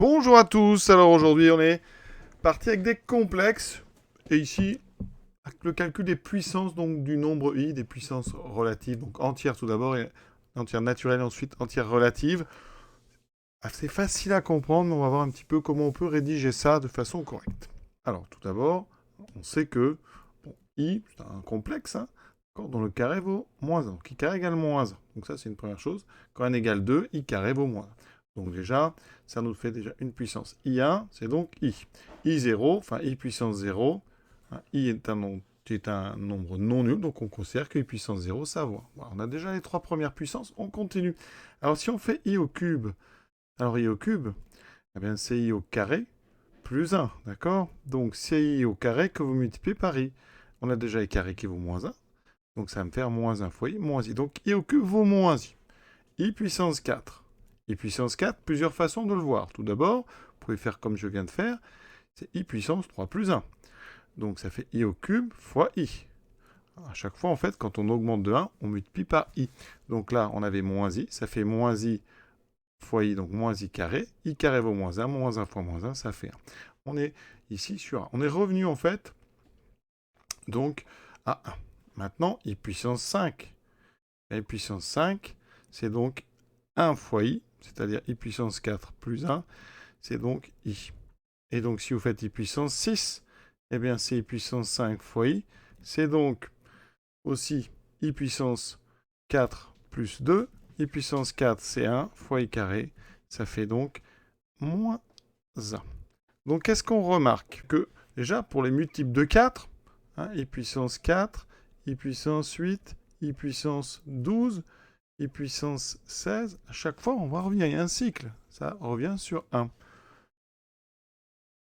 Bonjour à tous, alors aujourd'hui on est parti avec des complexes, et ici avec le calcul des puissances donc du nombre i, des puissances relatives, donc entières tout d'abord, et entières naturelles, ensuite entières relatives. C'est facile à comprendre, mais on va voir un petit peu comment on peut rédiger ça de façon correcte. Alors tout d'abord, on sait que bon, i, c'est un complexe, hein, dont le carré vaut moins 1. Donc i carré égale moins 1. Donc ça c'est une première chose. Quand n égale 2, i carré vaut moins 1. Donc déjà, ça nous fait déjà une puissance i1, c'est donc i. i0, enfin i puissance 0, hein, i est un nombre non nul, donc on considère que i puissance 0, ça vaut 1. Voilà, on a déjà les trois premières puissances, on continue. Alors si on fait i au cube, alors i au cube, eh bien c'est i au carré plus 1, d'accord? Donc c'est i au carré que vous multipliez par i. On a déjà i carré qui vaut moins 1, donc ça va me faire moins 1 fois i, moins i. Donc i au cube vaut moins i. I puissance 4. I puissance 4, plusieurs façons de le voir. Tout d'abord, vous pouvez faire comme je viens de faire, c'est i puissance 3 plus 1. Donc ça fait i au cube fois i. À chaque fois, en fait, quand on augmente de 1, on multiplie par i. Donc là, on avait moins i, ça fait moins i fois i, donc moins i carré. I carré vaut moins 1 fois moins 1, ça fait 1. On est ici sur 1. On est revenu, en fait, donc à 1. Maintenant, i puissance 5. I puissance 5, c'est donc 1 fois i, c'est-à-dire i puissance 4 plus 1, c'est donc i. Et donc, si vous faites i puissance 6, eh bien, c'est i puissance 5 fois i, c'est donc aussi i puissance 4 plus 2, i puissance 4, c'est 1 fois i carré, ça fait donc moins 1. Donc, qu'est-ce qu'on remarque? Que déjà, pour les multiples de 4, hein, i puissance 4, i puissance 8, i puissance 12, i puissance 16, à chaque fois, on va revenir. Il y a un cycle. Ça revient sur 1.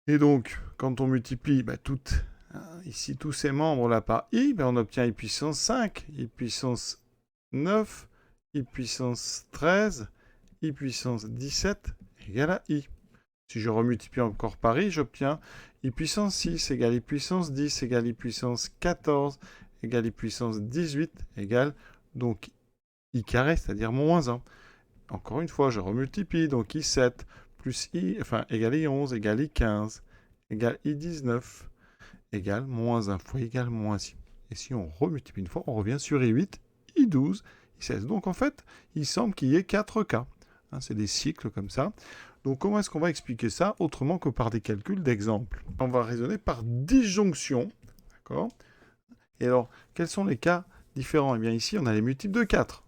Et donc, quand on multiplie ici tous ces membres-là par i, on obtient i puissance 5, i puissance 9, i puissance 13, i puissance 17 égale à i. Si je remultiplie encore par i, j'obtiens i puissance 6 égale i puissance 10 égale i puissance 14 égale i puissance 18 égale donc i carré, c'est-à-dire moins 1. Encore une fois, je remultiplie, donc i7 plus égale i11 égale i15 égale i19 égale moins 1 fois égale moins i. Et si on remultiplie une fois, on revient sur i8, i12, i16. Donc en fait, il semble qu'il y ait 4 cas. Hein, c'est des cycles comme ça. Donc comment est-ce qu'on va expliquer ça autrement que par des calculs d'exemple? On va raisonner par disjonction. D'accord? Et alors, quels sont les cas différents? Eh bien ici, on a les multiples de 4.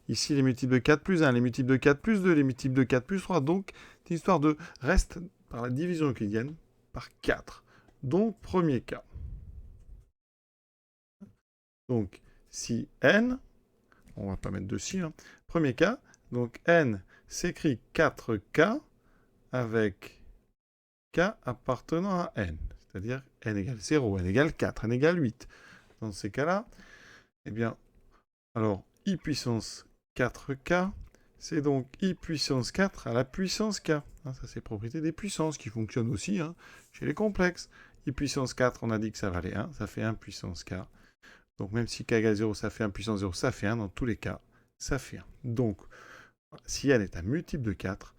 Ici, les multiples de 4 plus 1, les multiples de 4 plus 2, les multiples de 4 plus 3. Donc, c'est une histoire de reste par la division euclidienne par 4. Donc, premier cas. Donc, si n, on va pas mettre de si, hein, premier cas, donc n s'écrit 4k avec k appartenant à n. C'est-à-dire n égale 0, n égale 4, n égale 8. Dans ces cas-là, eh bien, alors, i puissance 4k, c'est donc i puissance 4 à la puissance k. Hein, ça, c'est propriété des puissances qui fonctionnent aussi hein, chez les complexes. I puissance 4, on a dit que ça valait 1, ça fait 1 puissance k. Donc même si k égale 0, ça fait 1 puissance 0, ça fait 1. Dans tous les cas, ça fait 1. Donc, si n est un multiple de 4,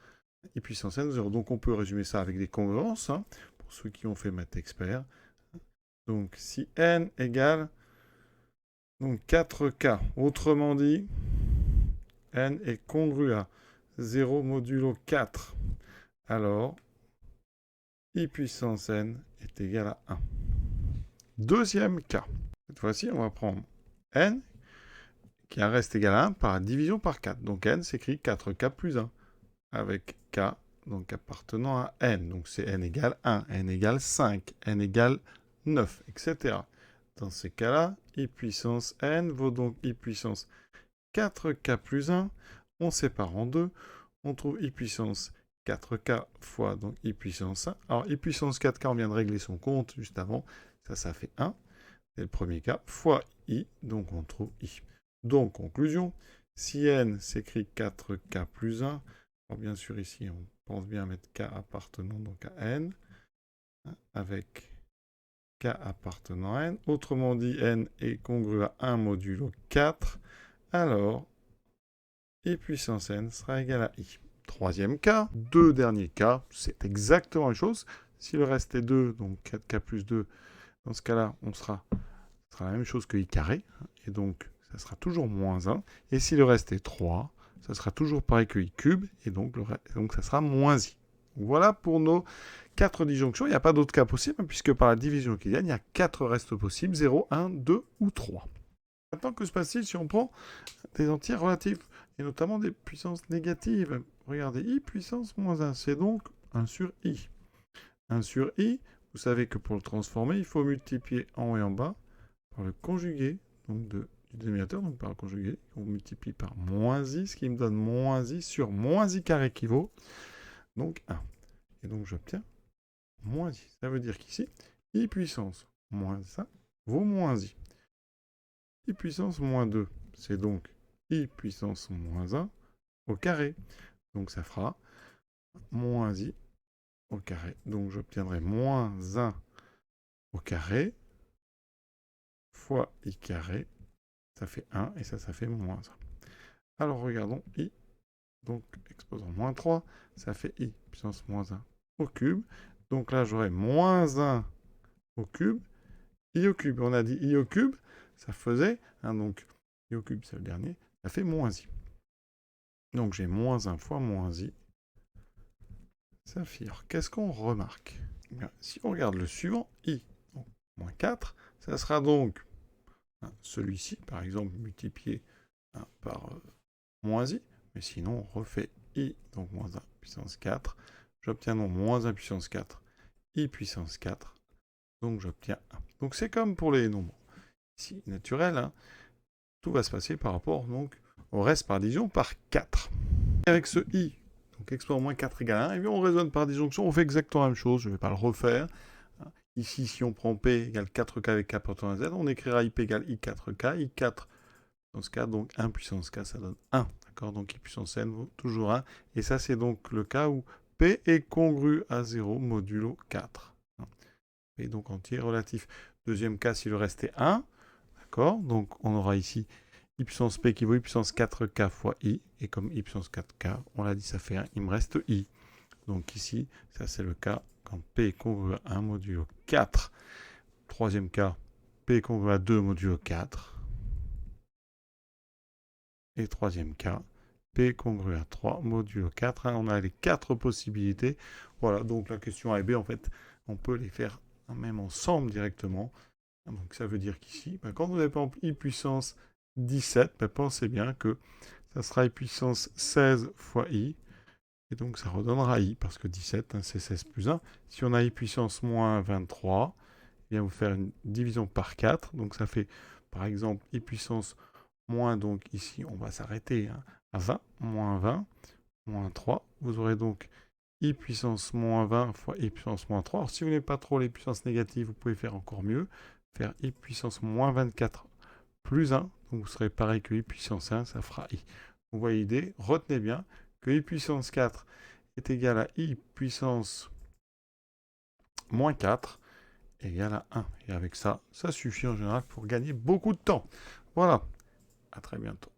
i puissance n 0. Donc on peut résumer ça avec des congruences, hein, pour ceux qui ont fait maths expert. Donc si n égale donc 4k, autrement dit, n est congru à 0 modulo 4, alors i puissance n est égal à 1. Deuxième cas. Cette fois-ci, on va prendre n qui reste égal à 1 par division par 4. Donc n s'écrit 4k plus 1 avec k donc appartenant à n. Donc c'est n égale 1, n égale 5, n égale 9, etc. Dans ces cas-là, i puissance n vaut donc i puissance 4k plus 1. On sépare en deux. On trouve i puissance 4k fois donc i puissance 1. Alors i puissance 4k, on vient de régler son compte juste avant. Ça fait 1. C'est le premier cas. Fois i, donc on trouve i. Donc, conclusion, si n s'écrit 4k plus 1, alors bien sûr ici on pense bien à mettre k appartenant donc à n, avec k appartenant à n. Autrement dit, n est congru à 1 modulo 4, alors i puissance n sera égal à i. Troisième cas. Deux derniers cas, c'est exactement la même chose. Si le reste est 2, donc 4k plus 2, dans ce cas-là, ce sera la même chose que i carré. Et donc, ça sera toujours moins 1. Et si le reste est 3, ça sera toujours pareil que i cube. Et donc, ça sera moins i. Donc, voilà pour nos 4 disjonctions. Il n'y a pas d'autre cas possible, puisque par la division qu'il y a, il y a 4 restes possibles, 0, 1, 2 ou 3. Maintenant, que se passe-t-il si on prend des entiers relatifs, et notamment des puissances négatives? Regardez, i puissance moins 1, c'est donc 1 sur i. 1 sur i, vous savez que pour le transformer, il faut multiplier en haut et en bas par le conjugué donc du dénominateur, donc par le conjugué, on multiplie par moins i, ce qui me donne moins i sur moins i carré qui vaut donc 1. Et donc j'obtiens moins i. Ça veut dire qu'ici, i puissance moins 1 vaut moins i. I puissance moins 2, c'est donc i puissance moins 1 au carré. Donc ça fera moins i au carré. Donc j'obtiendrai moins 1 au carré fois i carré. Ça fait 1 et ça fait moins 1. Alors regardons i. Donc exposant moins 3, ça fait i puissance moins 1 au cube. Donc là j'aurai moins 1 au cube, i au cube. On a dit i au cube, ça faisait, donc i au cube c'est le dernier, ça fait moins i. Donc j'ai moins 1 fois moins i. Ça fait, alors qu'est-ce qu'on remarque? Bien, si on regarde le suivant, i, donc moins 4, ça sera donc celui-ci, par exemple, multiplié par moins i. Mais sinon, on refait i, donc moins 1 puissance 4. J'obtiens donc moins 1 puissance 4, i puissance 4. Donc j'obtiens 1. Donc c'est comme pour les nombres ici naturels. Tout va se passer par rapport donc, au reste par division par 4. Et avec ce i, donc exposant moins 4 égale 1, et bien on raisonne par disjonction, on fait exactement la même chose, je ne vais pas le refaire. Ici, si on prend P égale 4K avec K portant à Z, on écrira IP égale I4K. I4, dans ce cas, donc 1 puissance K, ça donne 1. D'accord? Donc I puissance N vaut toujours 1. Et ça, c'est donc le cas où P est congru à 0 modulo 4. Et donc entier relatif. Deuxième cas, si le reste est 1. D'accord? Donc on aura ici I puissance P qui vaut I puissance 4K fois I. Et comme I puissance 4K, on l'a dit, ça fait 1. Il me reste I. Donc ici, ça c'est le cas quand P est congru à 1 modulo 4. Troisième cas, P est congru à 2 modulo 4. Et troisième cas, P est congru à 3 modulo 4. On a les 4 possibilités. Voilà, donc la question A et B, en fait, on peut les faire même ensemble directement. Donc ça veut dire qu'ici, quand vous avez par exemple I puissance 17, pensez bien que ça sera I puissance 16 fois I. Et donc ça redonnera I, parce que 17, c'est 16 plus 1. Si on a I puissance moins 23, bien vous faire une division par 4. Donc ça fait, par exemple, I puissance moins, donc ici, on va s'arrêter à 20, moins 20, moins 3. Vous aurez donc I puissance moins 20 fois I puissance moins 3. Alors si vous n'avez pas trop les puissances négatives, vous pouvez faire encore mieux. Faire I puissance moins 24 plus 1. Donc vous serez pareil que I puissance 1, ça fera I. Vous voyez l'idée, retenez bien que I puissance 4 est égal à I puissance moins 4 égale à 1. Et avec ça, ça suffit en général pour gagner beaucoup de temps. Voilà, à très bientôt.